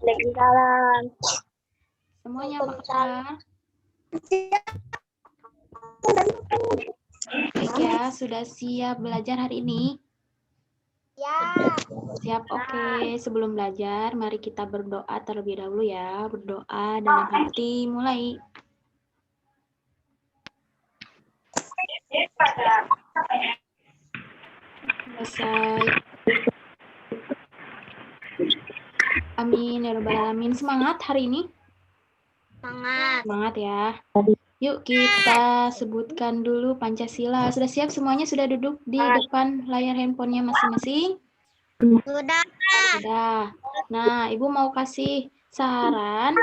Waalaikumsalam. Semuanya apa kabar? Baik ya, sudah siap belajar hari ini? Ya. Siap, oke. Sebelum belajar, mari kita berdoa terlebih dahulu ya. Berdoa dalam hati, mulai. Selesai. Amin, ya rabbal alamin. Semangat hari ini? Semangat. Semangat ya. Yuk kita sebutkan dulu Pancasila. Sudah siap semuanya? Sudah duduk di depan layar handphonenya masing-masing? Sudah. Sudah. Nah, Ibu mau kasih saran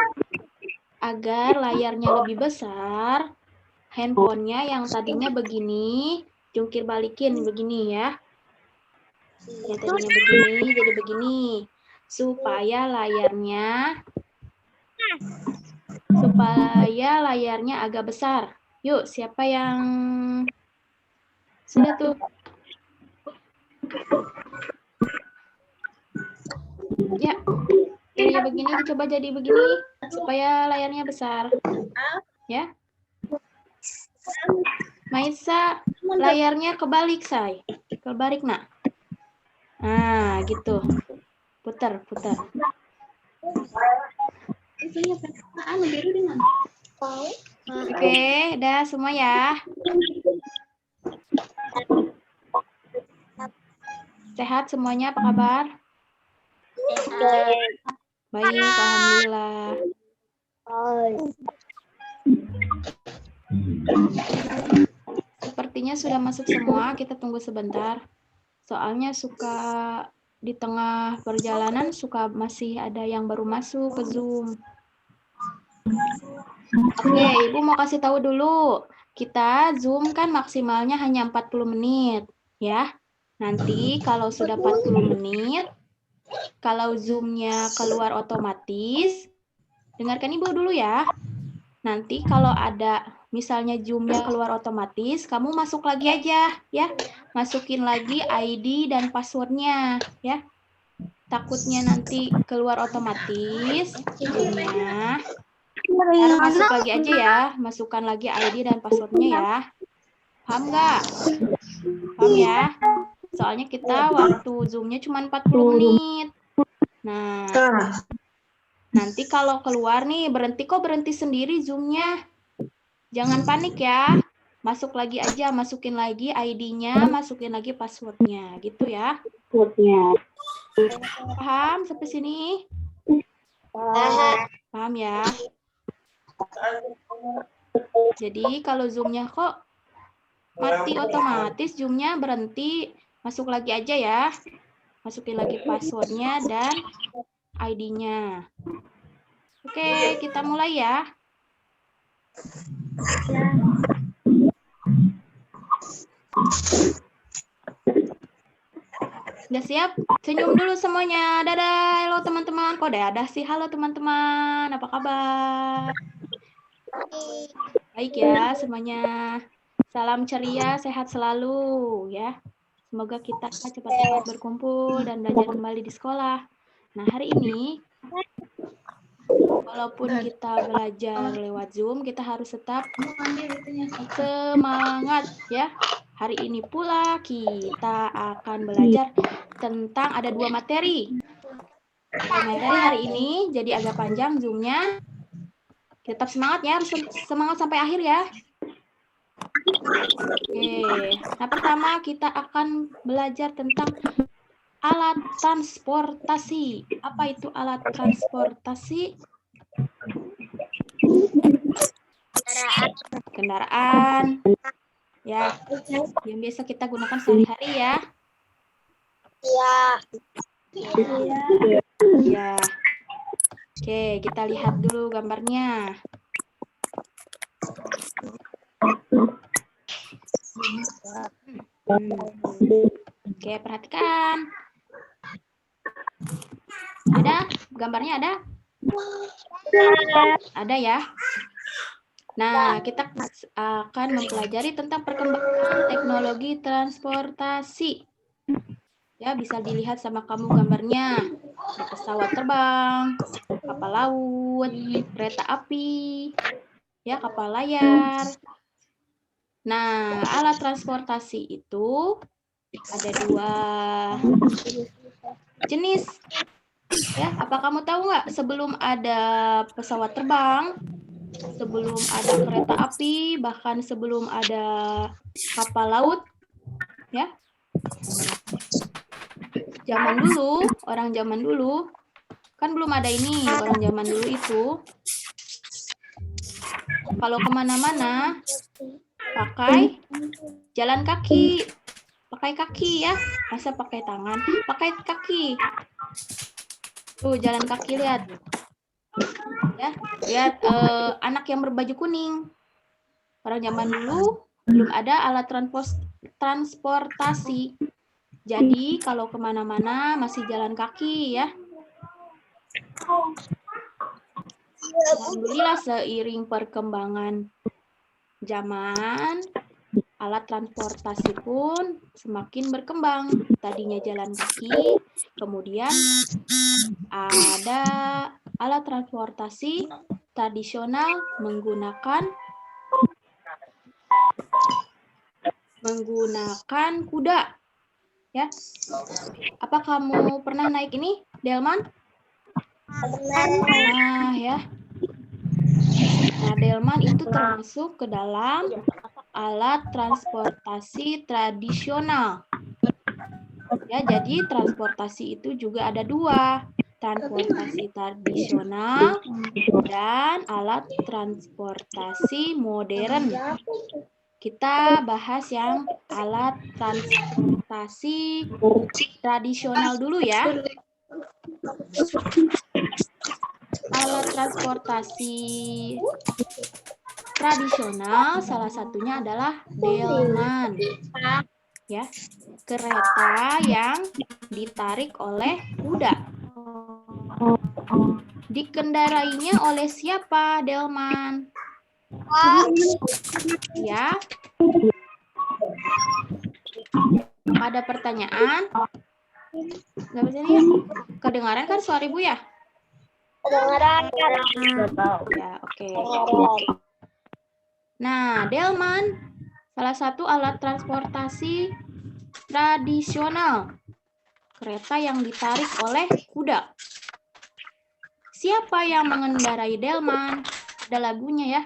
agar layarnya lebih besar, handphonenya yang tadinya begini, jungkir balikin begini ya. Yang tadinya begini jadi begini. Supaya layarnya agak besar. Yuk, siapa yang sudah tuh? Ya, tadinya begini dicoba jadi begini supaya layarnya besar. Ya. Maisa, layarnya kebalik, Say. Kebalik, nak. Nah, gitu. Putar. Oke, udah semua ya. Sehat semuanya, apa kabar? Sehat. Baik, alhamdulillah. Sepertinya sudah masuk semua, kita tunggu sebentar. Soalnya suka di tengah perjalanan suka masih ada yang baru masuk ke Zoom. Oke, Ibu mau kasih tahu dulu. Kita Zoom kan maksimalnya hanya 40 menit, ya. Nanti kalau sudah 40 menit, kalau Zoom-nya keluar otomatis, dengarkan Ibu dulu ya. Nanti kalau ada misalnya Zoom-nya keluar otomatis, kamu masuk lagi aja, ya. Masukin lagi ID dan password-nya, ya. Takutnya nanti keluar otomatis Zoom-nya. Sekarang masuk lagi aja ya, masukkan lagi ID dan password-nya ya. Paham nggak? Paham ya? Soalnya kita waktu Zoom-nya cuma 40 menit. Nah, nanti kalau keluar nih, berhenti sendiri Zoom-nya. Jangan panik ya. Masuk lagi aja, masukin lagi ID-nya, masukin lagi password-nya, gitu ya. Paham sampai sini? Paham ya? Jadi kalau Zoom-nya kok mati otomatis, Zoom-nya berhenti, masuk lagi aja ya. Masukin lagi password-nya dan ID-nya. Oke, kita mulai ya. Udah siap? Senyum dulu semuanya. Dadah, halo teman-teman. Kok dadah sih? Halo teman-teman, apa kabar? Baik ya semuanya. Salam ceria, sehat selalu ya. Semoga kita cepat-cepat berkumpul dan belajar kembali di sekolah. Nah, hari ini walaupun kita belajar lewat Zoom, kita harus tetap semangat ya. Hari ini pula kita akan belajar tentang ada 2 materi. Materi hari ini jadi agak panjang Zoom-nya. Tetap semangat ya, harus semangat sampai akhir ya. Oke, nah pertama kita akan belajar tentang alat transportasi. Apa itu alat transportasi? Kendaraan. Ya, yang biasa kita gunakan sehari-hari ya. Iya. Ya. Oke, kita lihat dulu gambarnya. Oke, perhatikan. Ada? Gambarnya ada? Ada ya? Nah, kita akan mempelajari tentang perkembangan teknologi transportasi. Ya, bisa dilihat sama kamu gambarnya. Ada pesawat terbang, kapal laut, kereta api, ya, kapal layar. Nah, alat transportasi itu ada 2 jenis. Ya, apa kamu tahu nggak sebelum ada pesawat terbang, sebelum ada kereta api, bahkan sebelum ada kapal laut, ya. Zaman dulu, orang zaman dulu, kan belum ada ini, orang zaman dulu itu, kalau kemana-mana, pakai jalan kaki, pakai kaki ya, masa pakai tangan, pakai kaki. Tuh, jalan kaki, lihat. Ya, lihat anak yang berbaju kuning. Orang zaman dulu belum ada alat transportasi. Jadi kalau kemana-mana masih jalan kaki ya. Alhamdulillah seiring perkembangan zaman, alat transportasi pun semakin berkembang. Tadinya jalan kaki, kemudian ada alat transportasi tradisional menggunakan kuda. Ya. Apa kamu pernah naik ini, Delman? Nah, ya. Nah, Delman itu termasuk ke dalam alat transportasi tradisional. Ya, jadi transportasi itu juga ada 2, transportasi tradisional dan alat transportasi modern. Kita bahas yang alat transportasi tradisional dulu ya. Alat transportasi tradisional salah satunya adalah delman. Ya, kereta yang ditarik oleh kuda. Dikendarainya oleh siapa, Delman? Ya. Ada pertanyaan? Nggak bisa nih? Kedengaran kan suara Ibu ya? Kedengaran. Ya, oke. Nah, delman salah satu alat transportasi tradisional. Kereta yang ditarik oleh kuda. Siapa yang mengendarai delman? Ada lagunya ya.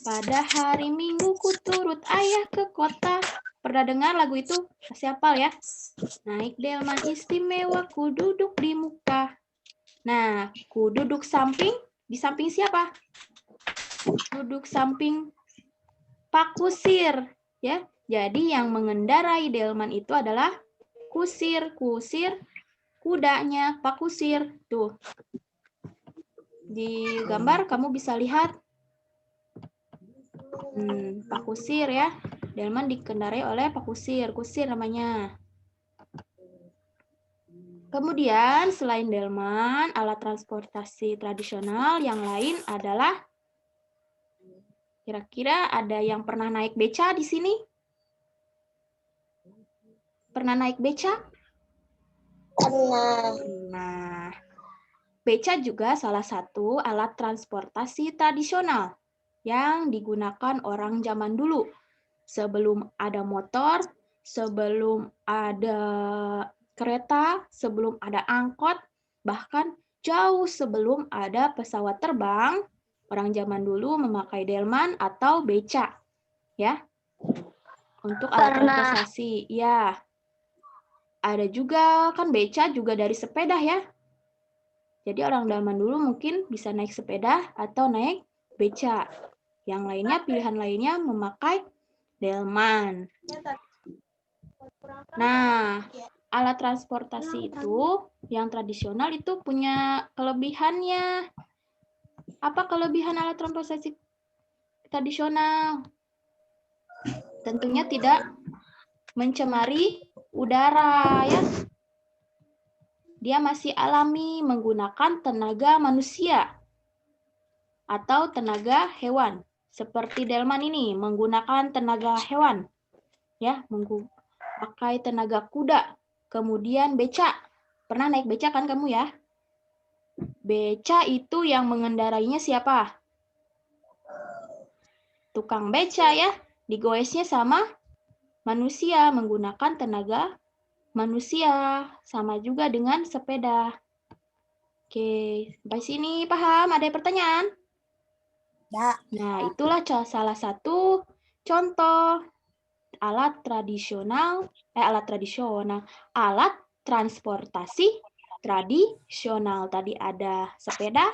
Pada hari Minggu ku turut ayah ke kota. Pernah dengar lagu itu? Masih hafal ya? Naik delman istimewa, ku duduk di muka. Nah, ku duduk di samping siapa? Duduk samping Pak Kusir, ya. Jadi yang mengendarai delman itu adalah kusir kudanya Pak Kusir. Tuh. Di gambar kamu bisa lihat Pak Kusir ya. Delman dikendarai oleh Pak Kusir namanya. Kemudian selain delman, alat transportasi tradisional yang lain adalah kira-kira ada yang pernah naik beca di sini? Pernah naik beca? Pernah. Nah, beca juga salah satu alat transportasi tradisional yang digunakan orang zaman dulu. Sebelum ada motor, sebelum ada kereta, sebelum ada angkot, bahkan jauh sebelum ada pesawat terbang, orang zaman dulu memakai delman atau beca. Ya, untuk alat Pernah. transportasi. Ya, ada juga kan beca juga dari sepeda ya. Jadi orang zaman dulu mungkin bisa naik sepeda atau naik beca. Yang lainnya, pilihan lainnya memakai delman. Nah, alat transportasi itu yang tradisional itu punya kelebihannya. Apa kelebihan alat transportasi tradisional? Tentunya tidak mencemari udara ya. Dia masih alami menggunakan tenaga manusia atau tenaga hewan. Seperti delman ini menggunakan tenaga hewan. Ya, pakai tenaga kuda. Kemudian beca. Pernah naik beca kan kamu ya? Beca itu yang mengendarainya siapa? Tukang beca ya. Digoesnya sama manusia menggunakan tenaga manusia. Sama juga dengan sepeda. Oke, sampai sini paham? Ada pertanyaan? Ya. Nah, itulah salah satu contoh alat transportasi tradisional. Tadi ada sepeda,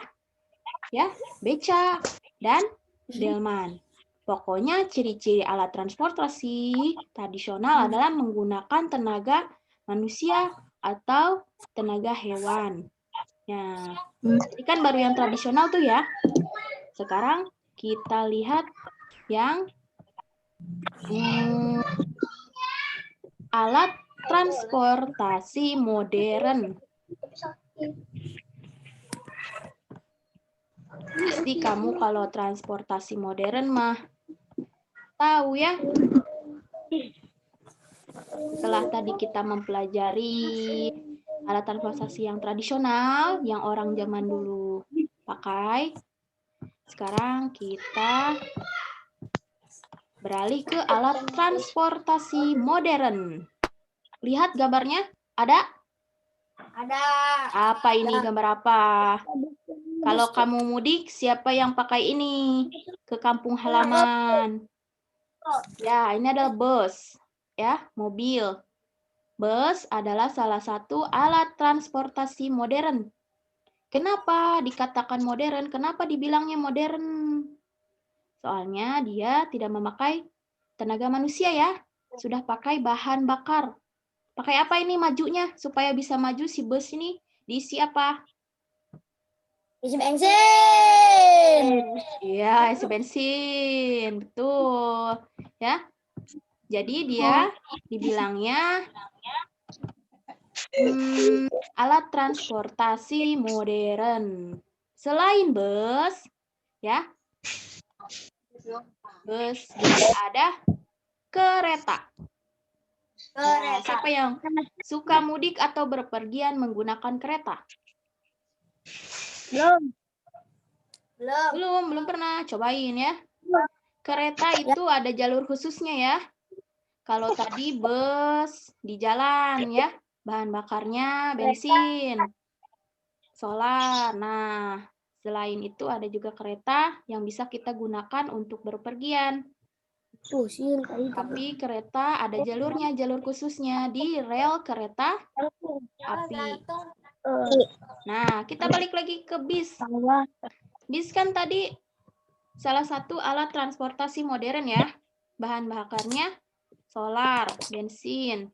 ya, beca, dan delman. Pokoknya ciri-ciri alat transportasi tradisional adalah menggunakan tenaga manusia atau tenaga hewan. Nah, ini kan baru yang tradisional tuh ya. Sekarang kita lihat yang alat transportasi modern. Pasti kamu kalau transportasi modern mah tahu ya. Setelah tadi kita mempelajari alat transportasi yang tradisional, yang orang zaman dulu pakai, sekarang kita beralih ke alat transportasi modern. Lihat gambarnya, ada? Ada. Apa ini, gambar apa? Kalau kamu mudik, siapa yang pakai ini ke kampung halaman? Ya, ini adalah bus, ya, mobil. Bus adalah salah satu alat transportasi modern. Kenapa dikatakan modern? Kenapa dibilangnya modern? Soalnya dia tidak memakai tenaga manusia ya. Sudah pakai bahan bakar. Pakai apa ini majunya? Supaya bisa maju si bus ini diisi apa? Isi bensin. Iya, isi bensin. Betul. Ya. Jadi dia dibilangnya alat transportasi modern. Selain bus, ya, bus juga ada kereta. Nah, siapa yang suka mudik atau berpergian menggunakan kereta? Belum pernah. Cobain ya. Kereta itu ada jalur khususnya ya. Kalau tadi bus di jalan ya, bahan bakarnya bensin, solar. Nah, selain itu ada juga kereta yang bisa kita gunakan untuk berpergian. Tapi kereta ada jalurnya, jalur khususnya di rel kereta api. Nah, kita balik lagi ke bis. Bis kan tadi salah satu alat transportasi modern ya. Bahan bakarnya solar, bensin.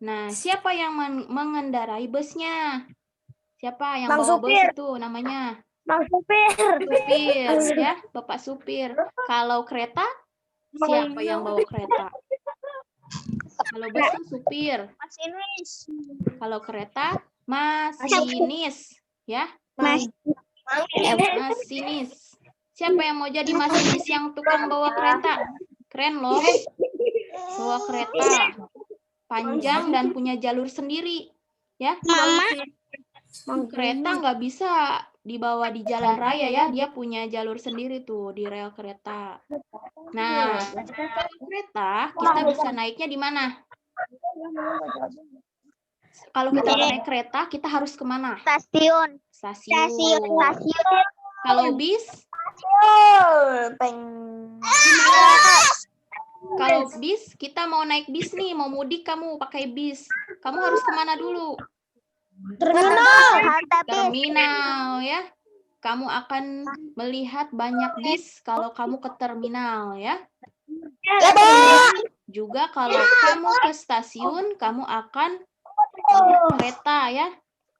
Nah, siapa yang mengendarai busnya? Siapa yang bawa bus itu namanya? Bang supir. Supir, ya, Bapak supir. Kalau kereta, siapa yang bawa kereta? Kalau bus kan supir. Masinis. Kalau kereta, masinis, ya. Masinis. Siapa yang mau jadi masinis yang tukang bawa kereta? Keren loh. Bawa kereta panjang dan punya jalur sendiri, ya. Kereta nggak bisa dibawa di jalan raya ya, dia punya jalur sendiri tuh di rel kereta. Nah, kalau kereta kita bisa naiknya di mana? Kalau kita mau naik kereta, kita harus kemana? Stasiun. Stasiun. Kalau bis? Kalau bis, kita mau naik bis nih, mau mudik kamu pakai bis. Kamu harus kemana dulu? Terminal. Terminal ya. Kamu akan melihat banyak bis kalau kamu ke terminal ya. Juga kalau kamu ke stasiun, kamu akan naik kereta ya.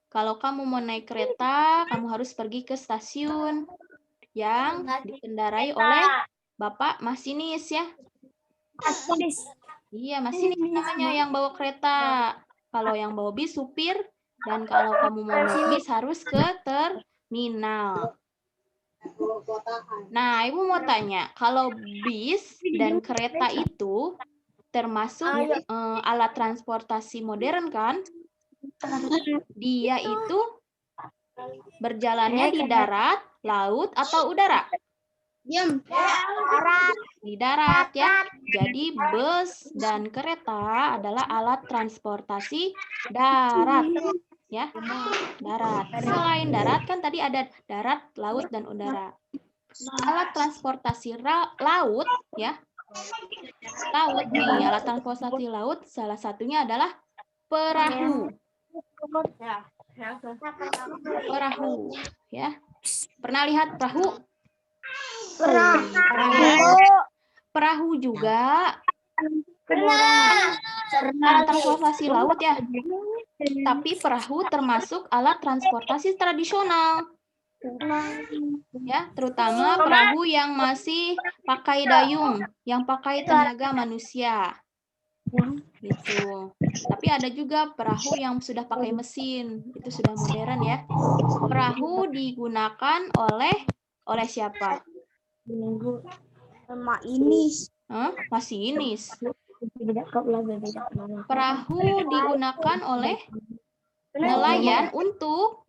Kalau kamu mau naik kereta, kamu harus pergi ke stasiun yang dikendarai oleh Bapak masinis ya. Iya, masinis namanya yang bawa kereta. Kalau yang bawa bis supir, dan kalau kamu mau naik bis harus ke terminal. Nah, Ibu mau tanya, kalau bis dan kereta itu termasuk alat transportasi modern kan? Dia itu berjalannya di darat, laut, atau udara? Di darat ya. Jadi bus dan kereta adalah alat transportasi darat ya. Darat. Selain darat kan tadi ada darat, laut, dan udara. Alat transportasi laut ya. Laut nih, alat transportasi laut salah satunya adalah perahu. Perahu ya. Pernah lihat perahu? Perahu juga alat transportasi laut ya. Tapi perahu termasuk alat transportasi tradisional. Ya, terutama perahu yang masih pakai dayung, yang pakai tenaga manusia. Gitu. Tapi ada juga perahu yang sudah pakai mesin, itu sudah modern ya. Perahu digunakan oleh siapa? Masinis. Perahu digunakan oleh nelayan untuk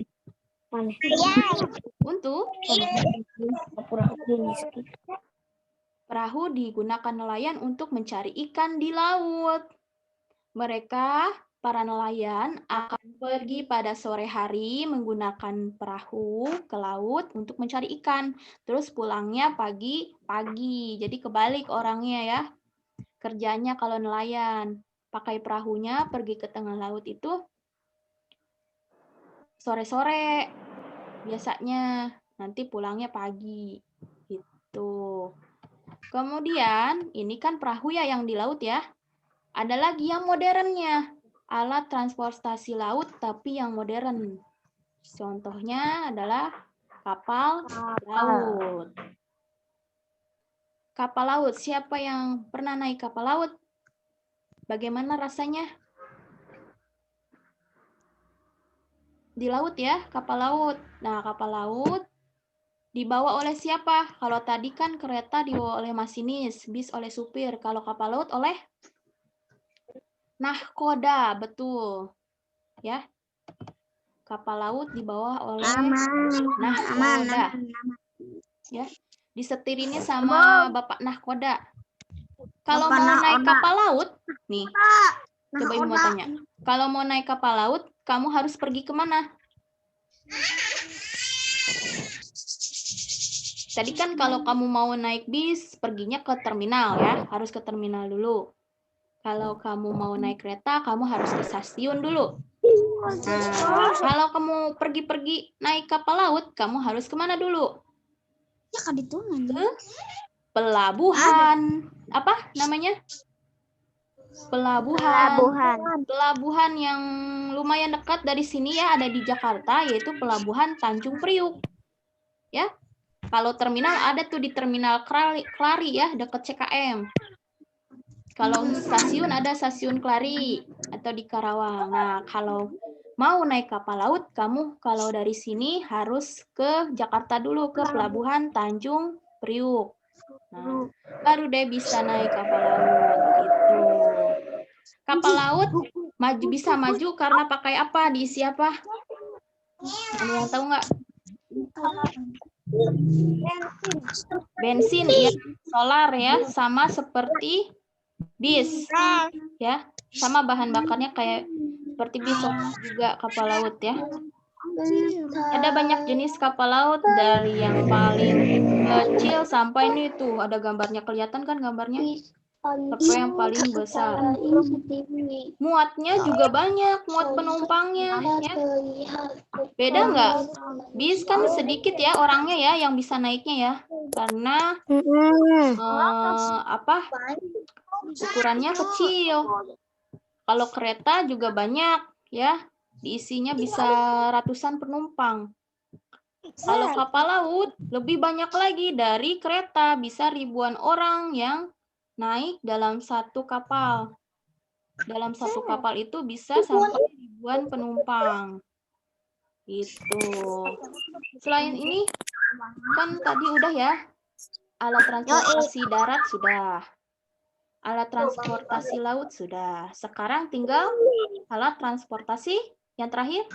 perahu digunakan nelayan untuk mencari ikan di laut. Mereka, para nelayan, akan pergi pada sore hari menggunakan perahu ke laut untuk mencari ikan. Terus pulangnya pagi-pagi. Jadi kebalik orangnya ya. Kerjanya kalau nelayan, pakai perahunya pergi ke tengah laut itu sore-sore biasanya, nanti pulangnya pagi gitu. Kemudian ini kan perahu ya yang di laut ya. Ada lagi yang modernnya, alat transportasi laut tapi yang modern. Contohnya adalah kapal laut. Kapal laut, siapa yang pernah naik kapal laut? Bagaimana rasanya? Di laut ya, kapal laut. Nah, kapal laut dibawa oleh siapa? Kalau tadi kan kereta dibawa oleh masinis, bis oleh supir. Kalau kapal laut oleh nahkoda, betul. Ya. Kapal laut dibawa oleh nahkoda. Ya. Disetirinnya sama Bapak nahkoda. Kalau mau naik kapal laut, nih. Coba Ibu mau tanya. Kalau mau naik kapal laut, kamu harus pergi kemana? Tadi kan kalau kamu mau naik bis, perginya ke terminal ya. Harus ke terminal dulu. Kalau kamu mau naik kereta, kamu harus ke stasiun dulu. Nah, kalau kamu pergi-pergi naik kapal laut, kamu harus kemana dulu? Ke pelabuhan. Apa namanya? Pelabuhan yang lumayan dekat dari sini ya, ada di Jakarta, yaitu Pelabuhan Tanjung Priuk. Ya. Kalau terminal ada tuh di Terminal Klari ya, dekat CKM. Kalau stasiun ada stasiun Klari atau di Karawang. Nah, kalau mau naik kapal laut, kamu kalau dari sini harus ke Jakarta dulu, ke Pelabuhan Tanjung Priuk. Nah, baru deh bisa naik kapal laut gitu. Kapal laut bisa maju karena pakai apa? Diisi apa? Ada yang tahu nggak? Bensin ya, solar ya, sama seperti bis ya, sama bahan bakarnya kayak seperti bis juga kapal laut ya. Ada banyak jenis kapal laut, dari yang paling kecil sampai ini tuh ada gambarnya, kelihatan kan gambarnya? Teko yang paling besar. Muatnya juga banyak, muat penumpangnya ya. Beda nggak? Bis kan sedikit ya orangnya ya yang bisa naiknya ya. Karena ukurannya kecil. Kalau kereta juga banyak ya. Diisinya bisa ratusan penumpang. Kalau kapal laut lebih banyak lagi dari kereta, bisa ribuan orang yang naik dalam satu kapal. Dalam satu kapal itu bisa sampai ribuan penumpang. Itu. Selain ini, kan tadi udah ya, alat transportasi darat sudah. Alat transportasi laut sudah. Sekarang tinggal alat transportasi yang terakhir?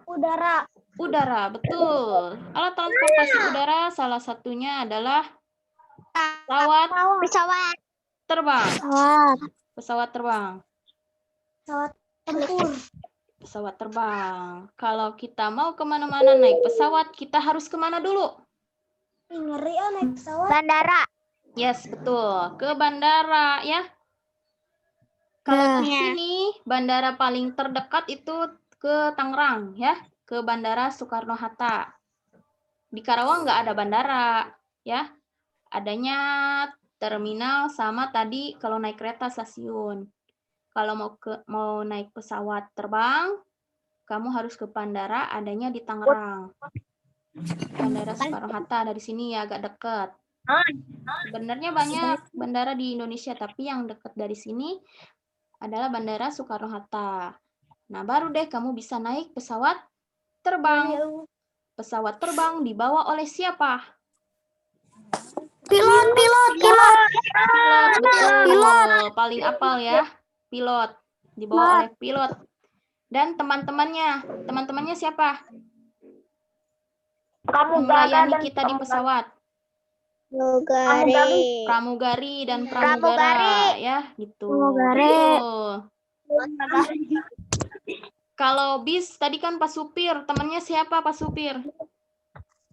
Udara, betul. Alat transportasi udara salah satunya adalah pesawat terbang. Pesawat terbang. Pesawat terbang. Kalau kita mau kemana-mana naik pesawat, kita harus kemana dulu? Bandara. Yes, betul. Ke bandara ya. Kalau di sini, bandara paling terdekat itu ke Tangerang ya. Ke Bandara Soekarno-Hatta. Di Karawang nggak ada bandara ya. Adanya terminal sama tadi kalau naik kereta stasiun. Kalau mau naik pesawat terbang, kamu harus ke bandara, adanya di Tangerang. Bandara Soekarno-Hatta dari sini ya agak dekat. Sebenarnya banyak bandara di Indonesia, tapi yang dekat dari sini adalah Bandara Soekarno-Hatta. Nah, baru deh kamu bisa naik pesawat terbang. Pesawat terbang dibawa oleh siapa? Pilot. Betul, paling apal ya, pilot. Dibawa oleh pilot. Dan teman-temannya siapa? Melayani kita di pesawat. Pramugari dan pramugara ya, gitu. Betul. Kalau bis tadi kan Pak Supir, temannya siapa Pak Supir?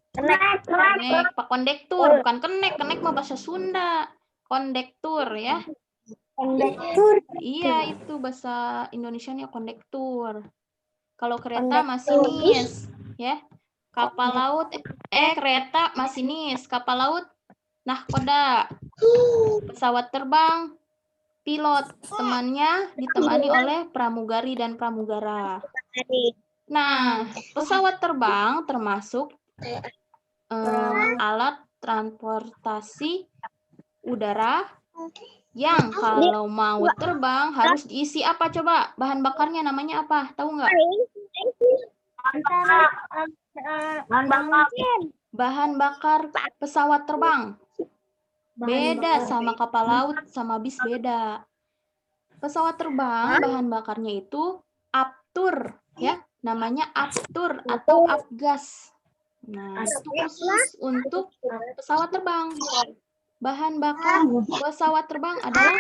Kenek, Pak kondektur, bukan kenek mah bahasa Sunda. Kondektur ya. Iya, itu bahasa Indonesianya kondektur. Kalau kereta masinis, ya. Kapal laut, kereta masinis, kapal laut nahkoda. Pesawat terbang, pilot, temannya ditemani oleh pramugari dan pramugara. Nah, pesawat terbang termasuk alat transportasi udara yang kalau mau terbang harus diisi apa coba? Bahan bakarnya namanya apa? Tahu nggak? Bahan bakar pesawat terbang. Beda sama kapal laut, sama bis beda. Pesawat terbang bahan bakarnya itu Aptur, ya. Namanya Aptur atau Apgas. Nah, itu khusus untuk pesawat terbang. Bahan bakar pesawat terbang adalah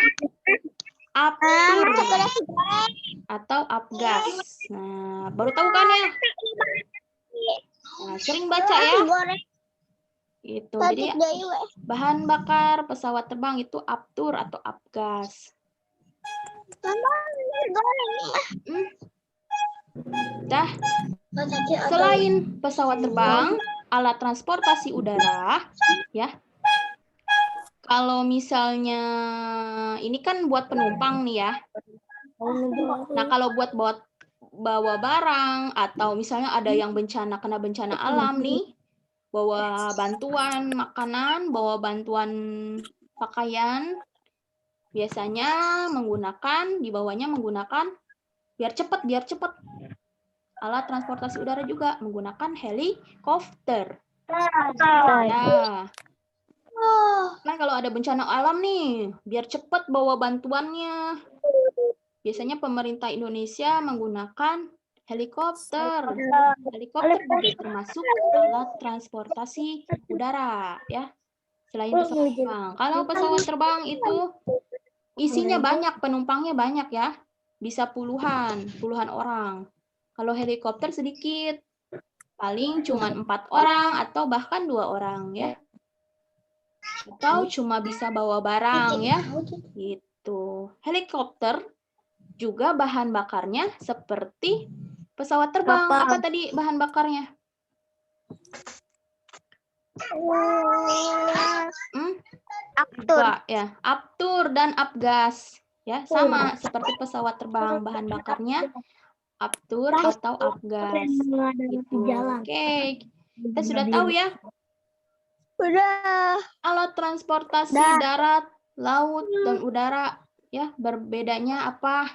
Aptur atau Apgas. Nah, baru tahu kan ya? Nah, sering baca ya. Itu. Jadi bahan bakar pesawat terbang itu Aptur atau Apgas. Dah. Selain pesawat terbang, alat transportasi udara, ya. Kalau misalnya ini kan buat penumpang nih ya. Nah, kalau buat bawa barang atau misalnya ada yang kena bencana alam nih, bawa bantuan makanan, bawa bantuan pakaian, biasanya dibawanya menggunakan biar cepat. Alat transportasi udara juga menggunakan helikopter. Ya. Nah, kalau ada bencana alam nih, biar cepat bawa bantuannya. Biasanya pemerintah Indonesia menggunakan helikopter. Helikopter juga termasuk alat transportasi udara, ya. Selain pesawat terbang. Kalau pesawat terbang itu isinya banyak, penumpangnya banyak ya. Bisa puluhan orang. Kalau helikopter sedikit, paling cuma 4 orang atau bahkan 2 orang ya. Atau cuma bisa bawa barang ya. Gitu. Helikopter juga bahan bakarnya seperti pesawat terbang. Apa tadi bahan bakarnya? Enggak ya, Aptur dan Apgas. Ya, sama seperti pesawat terbang, bahan bakarnya Aptur atau Apgas. Gitu. Oke. Kita sudah tahu ya. Udah. Alat transportasi darat, laut, dan udara. Ya, berbedanya apa?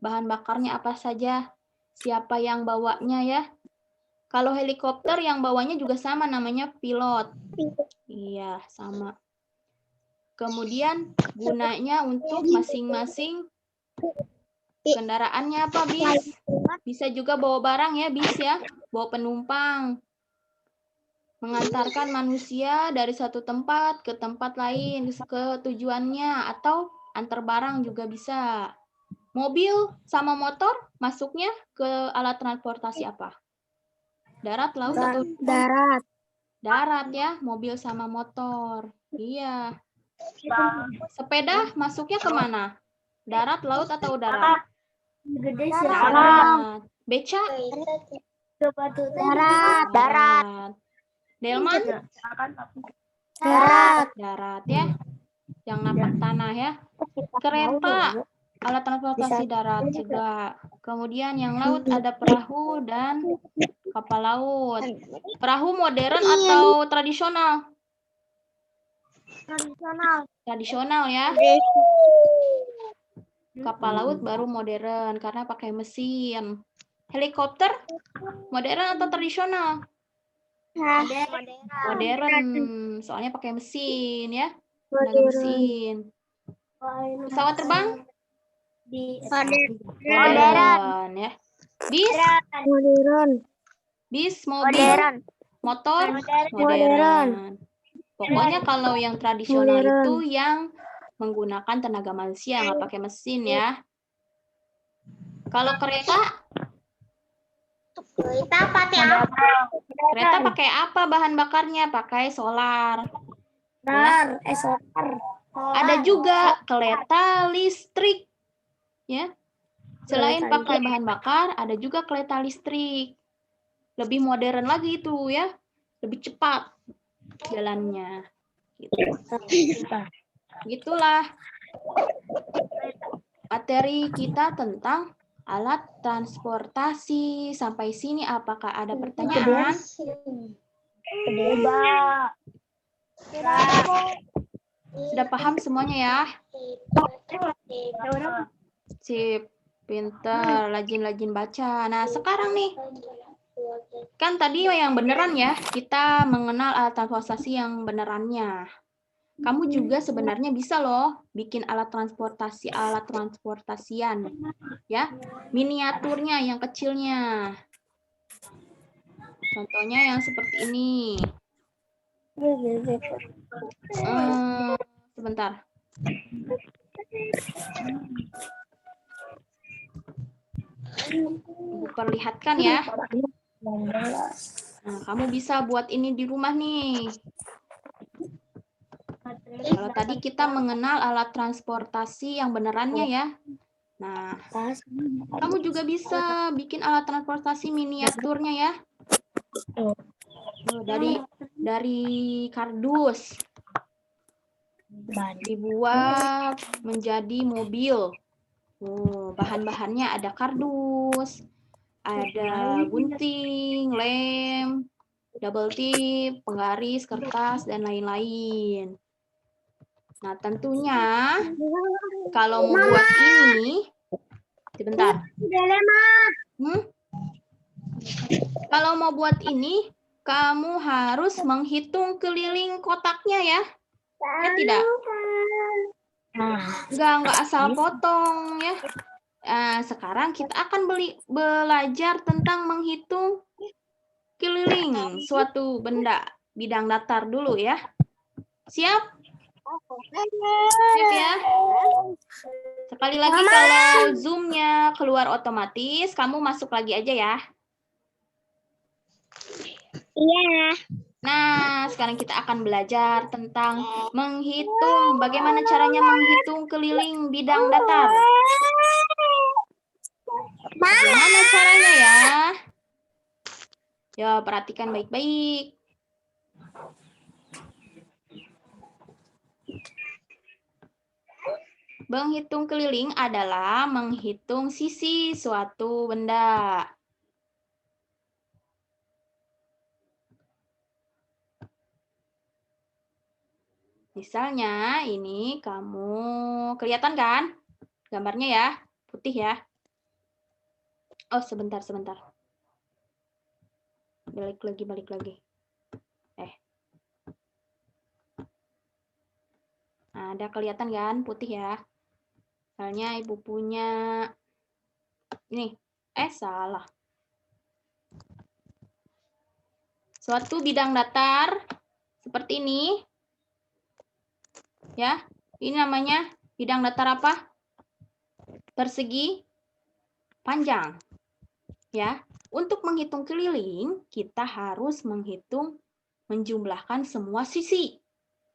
Bahan bakarnya apa saja? Siapa yang bawanya ya? Kalau helikopter yang bawanya juga sama, namanya pilot. Iya, sama. Kemudian gunanya untuk masing-masing kendaraannya apa, bis? Bisa juga bawa barang ya, bis ya. Bawa penumpang. Mengantarkan manusia dari satu tempat ke tempat lain, ke tujuannya. Atau antar barang juga bisa. Mobil sama motor masuknya ke alat transportasi apa? Darat, laut, atau Darat. darat ya, mobil sama motor. Iya. Sepeda masuknya kemana? Darat, laut, atau udara? Darat. Beca? Darat. Darat. Delman? Darat. Darat ya. Yang napak tanah ya. Kereta, alat transportasi darat juga. Kemudian yang laut ada perahu dan kapal laut. Perahu modern atau tradisional? Tradisional ya. Kapal laut baru modern karena pakai mesin. Helikopter modern atau tradisional? Modern, soalnya pakai mesin ya. Tenaga mesin. Pesawat terbang? Modern ya. Bis? Modern. Bis, mobil, motor? Modern. Pokoknya kalau yang tradisional itu yang menggunakan tenaga manusia, nggak pakai mesin ya. Kalau kereta? Kereta pakai apa bahan bakarnya? Pakai solar. Solar. Ada juga kereta listrik. Ya. Selain pakai bahan bakar, ada juga kereta listrik. Lebih modern lagi itu ya. Lebih cepat jalannya. Gitu. Gitulah materi kita tentang alat transportasi. Sampai sini apakah ada pertanyaan? Sudah paham semuanya ya? Sip, pinter, rajin-rajin baca. Nah, sekarang nih, kan tadi yang beneran ya, kita mengenal alat transportasi yang benerannya. Kamu juga sebenarnya bisa loh bikin alat transportasian, ya, miniaturnya yang kecilnya. Contohnya yang seperti ini. Sebentar. Ibu perlihatkan ya. Nah, kamu bisa buat ini di rumah nih. Kalau tadi kita mengenal alat transportasi yang benerannya ya. Nah, kamu juga bisa bikin alat transportasi miniaturnya ya. Dari kardus. Dibuat menjadi mobil. Bahan-bahannya ada kardus, ada gunting, lem, double tip, penggaris, kertas, dan lain-lain. Nah, tentunya kalau mau buat ini, sebentar. Kalau mau buat ini, kamu harus menghitung keliling kotaknya ya. Ya tidak? Enggak asal potong ya. Nah, sekarang kita akan belajar tentang menghitung keliling suatu bidang datar dulu ya. Siap? Siap ya? Sekali lagi kalau Zoom-nya keluar otomatis, kamu masuk lagi aja ya. Iya. Nah, sekarang kita akan belajar tentang menghitung. Bagaimana caranya menghitung keliling bidang datar? Bagaimana caranya ya? Ya, perhatikan baik-baik. Menghitung keliling adalah menghitung sisi suatu benda. Misalnya ini kamu kelihatan kan gambarnya ya, putih ya. Oh, sebentar. Balik lagi. Nah, ada kelihatan kan putih ya. Misalnya ibu punya ini. Salah. Suatu bidang datar seperti ini. Ya. Ini namanya bidang datar apa? Persegi panjang. Ya. Untuk menghitung keliling, kita harus menjumlahkan semua sisi.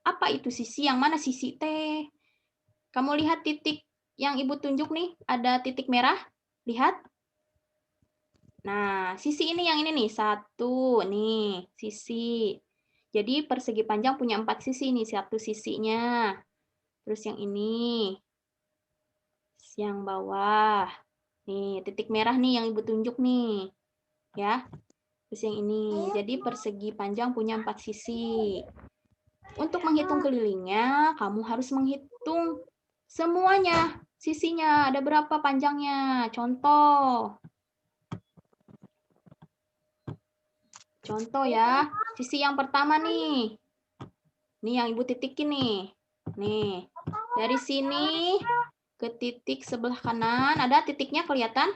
Apa itu sisi? Yang mana sisi T? Kamu lihat titik yang ibu tunjuk nih, ada titik merah. Lihat. Nah, sisi ini yang ini nih, 1 nih, sisi. Jadi persegi panjang punya 4 sisi nih, 1 sisinya. Terus yang ini, yang bawah. Nih, titik merah nih yang ibu tunjuk nih. Ya. Terus yang ini, jadi persegi panjang punya 4 sisi. Untuk menghitung kelilingnya, kamu harus menghitung semuanya. Sisinya, ada berapa panjangnya. Contoh ya, sisi yang pertama nih. Nih yang ibu titikin nih. Nih, dari sini ke titik sebelah kanan, ada titiknya kelihatan?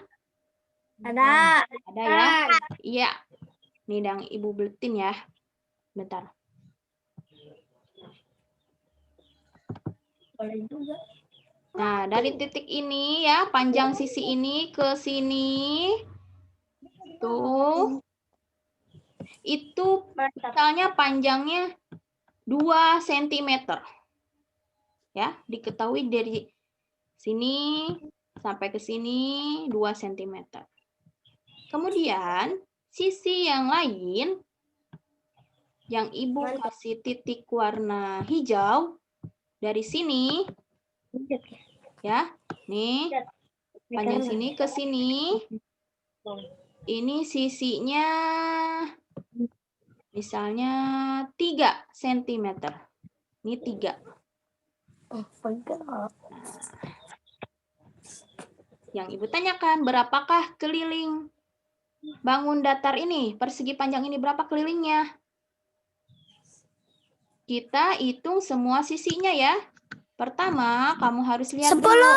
Ada. Ada ya? Iya. Nih yang ibu buletin ya. Bentar. Boleh juga. Nah, dari titik ini ya, panjang sisi ini ke sini. Tuh. Itu misalnya panjangnya 2 cm. Ya, diketahui dari sini sampai ke sini 2 cm. Kemudian, sisi yang lain yang ibu kasih titik warna hijau dari sini ya. Nih, panjang sini ke sini. Ini sisinya misalnya 3 cm. Ini 3. Yang ibu tanyakan, berapakah keliling bangun datar ini? Persegi panjang ini berapa kelilingnya? Kita hitung semua sisinya ya. Pertama, kamu harus lihat 10. dulu.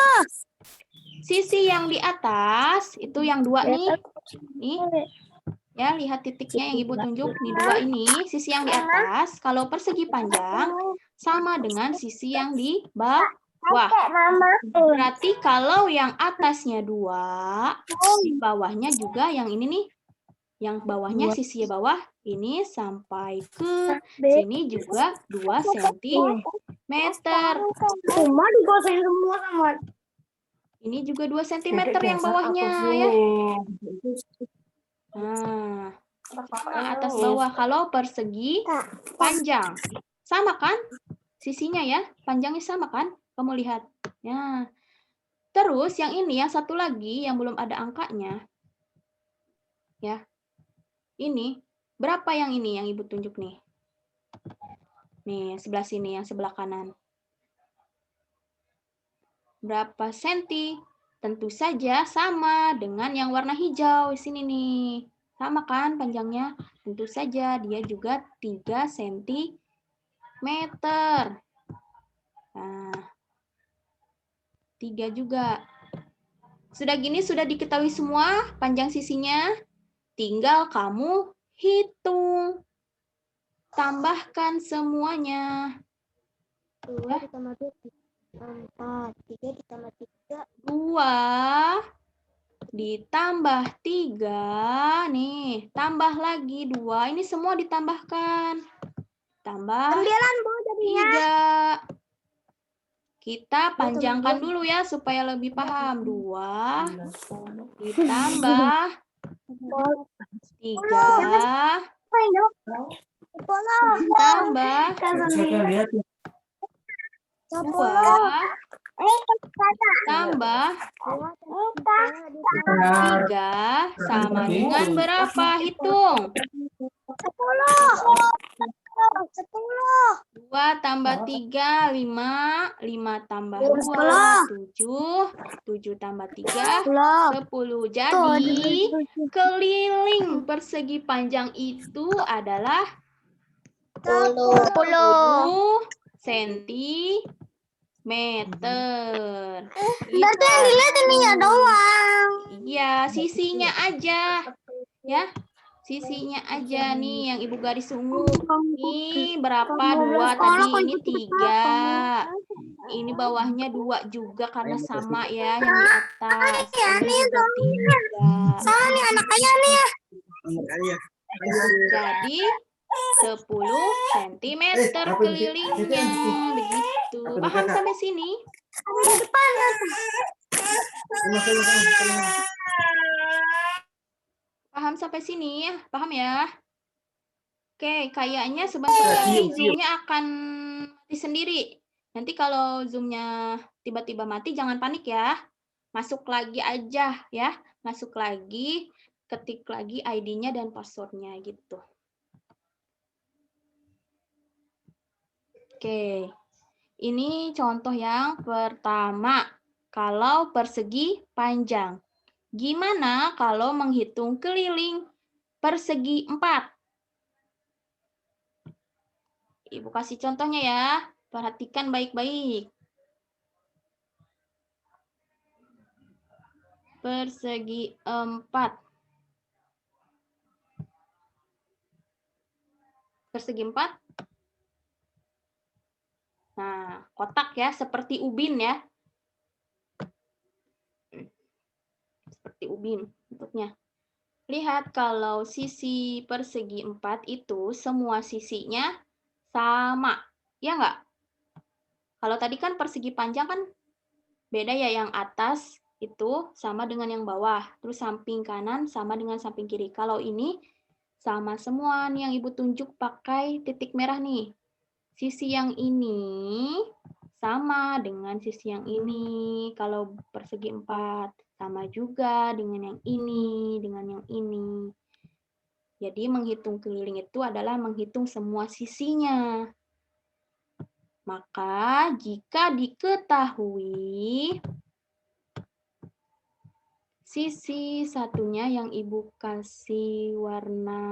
Sisi yang di atas, itu yang 2 nih. Nih. Ya, lihat titiknya yang ibu tunjuk. Nih 2 ini, sisi yang di atas. Kalau persegi panjang, sama dengan sisi yang di bawah. Berarti kalau yang atasnya 2, di bawahnya juga yang ini nih. Yang bawahnya, sisi bawah, ini sampai ke sini juga 2 cm. Semua digoseng semua sama. Ini juga 2 cm yang bawahnya ya. Nah, atas bawah kalau persegi panjang. Sama kan? Sisinya ya, panjangnya sama kan? Kamu lihat. Ya. Terus yang ini, yang satu lagi yang belum ada angkanya. Ya. Ini, berapa yang ini yang ibu tunjuk nih? Nih, sebelah sini, yang sebelah kanan. Berapa senti? Tentu saja sama dengan yang warna hijau di sini nih. Sama kan panjangnya? Tentu saja dia juga 3 cm. Nah, 3 juga. Sudah gini, sudah diketahui semua panjang sisinya. Tinggal kamu hitung. Tambahkan semuanya. 2 ditambah 4. 3 ditambah 3. 2 ditambah 3, nih, tambah lagi 2, ini semua ditambahkan. Tambah 9 Bu jadinya. 3. Kita panjangkan dulu ya supaya lebih paham. 2 ditambah 3 ditambah 2 tambah 3 sama dengan berapa? Hitung. 2 tambah 3, 5. 5 tambah 2, 7. 7 tambah 3, 10. Jadi, keliling persegi panjang itu adalah 10 sentimeter. Berarti yang dilihat ininya doang. Iya, sisinya aja. Ya, sisinya aja nih yang Ibu garis ungu. Ini berapa? 2 tadi, ini 3. Ini bawahnya 2 juga karena sama ya yang di atas. Ini juga 3. Soalnya nih anak ayah nih ya. Jadi 10 cm kelilingnya. Begitu. Paham sampai sini? Di depan. Paham sampai sini ya? Paham ya? Oke, kayaknya sebentar lagi zoom-nya akan mati sendiri. Nanti kalau zoom-nya tiba-tiba mati, jangan panik ya. Masuk lagi aja ya. Masuk lagi, ketik lagi ID-nya dan password-nya gitu. Oke, ini contoh yang pertama. Kalau persegi panjang. Gimana kalau menghitung keliling persegi 4? Ibu kasih contohnya ya. Perhatikan baik-baik. Persegi 4. Persegi 4. Nah, kotak ya, seperti ubin ya. Seperti ubin bentuknya. Lihat kalau sisi persegi 4 itu semua sisinya sama. Ya nggak? Kalau tadi kan persegi panjang kan beda ya, yang atas itu sama dengan yang bawah. Terus samping kanan sama dengan samping kiri. Kalau ini sama semua nih yang Ibu tunjuk pakai titik merah nih. Sisi yang ini sama dengan sisi yang ini. Kalau persegi 4 sama juga dengan yang ini, dengan yang ini. Jadi menghitung keliling itu adalah menghitung semua sisinya. Maka jika diketahui sisi satunya yang Ibu kasih warna